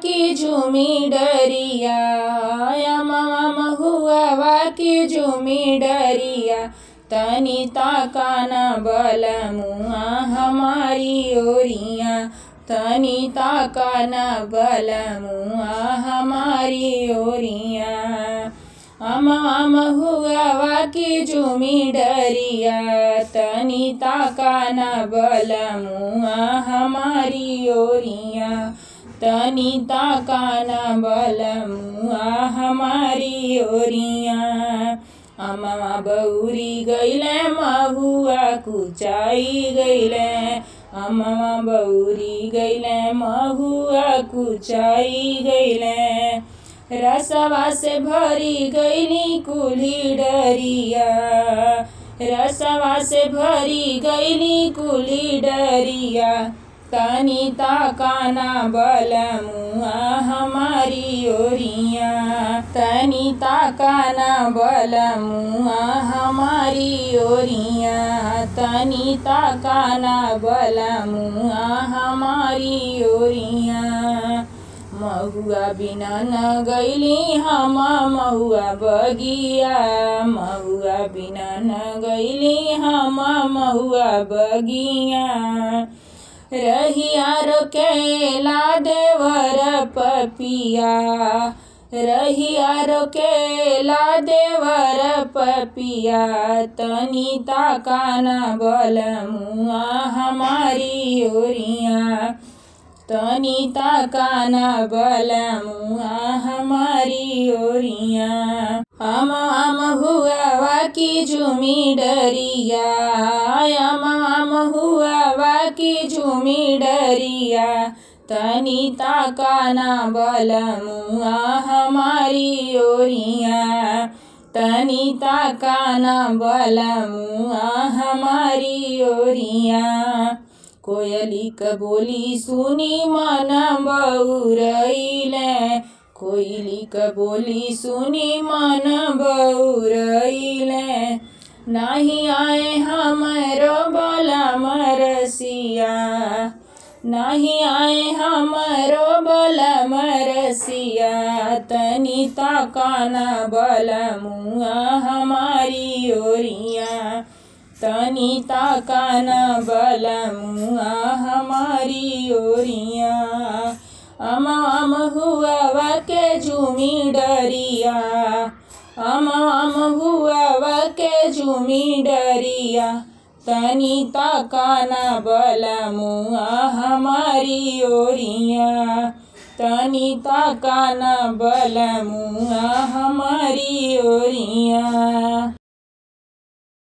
की झूमी डरिया, अमवा महुआ की झूमी डरिया, तनी ताका ना बलमुआ हमारी ओरिया, तनी ताका ना बलमुआ हमारी ओरिया। अमवा महुआ की झूमी डरिया, तनी ताका ना बलमुआ हमारी ओरिया, तनी ताका ना बलमुआ हमारी ओरिया। अमवा बौरी गईले महुआ कुचाई गईले, अमवा बौरी गईले महुआ कुचाई गईले, रसवा से भरी गईली कुल्ही डरिया, रसवा से भरी गईली कुल्ही डरिया, तनी ताका ना बलमुआ हमारी ओरिया, तनी ताका ना बलमुआ हमारी ओरिया, तनी ताका ना बलमुआ हमारी ओरिया। महुआ बिना न गईली हम महुआ बगिया, महुआ बिना न गईली हम महुआ बगिया, रहिया रोकेला देवर पपिया, रहिया रोकेला देवर पपिया, तनी ताका ना बलमुआ हमारी ओरिया, तनी ताका ना बलमुआ हमारी ओरिया। अमवा महुआ की झूमी डरिया, अमवा महुआ की झूमी डरिया, तनी ताका ना बलमुआ हमारी ओरिया, तनी ताका ना बलमुआ हमारी ओरिया। कोयली क बोली सुनी मन बउरइले, कोयली क बोली सुनी मन बउरइले, नाही आए हमरो बलम रसिया, नाही आए हमरो बलम रसिया, तनी ताका ना बलमुआ हमारी ओरिया, तनी ताका ना बलमुआ हमारी ओरिया। अमवा महुआ के झूमी डरिया, अमवा महुआ के झूमी डरिया, तनी ताका ना बलमुआ हमारी ओरिया, तनी ताका ना बलमुआ हमारी ओरिया।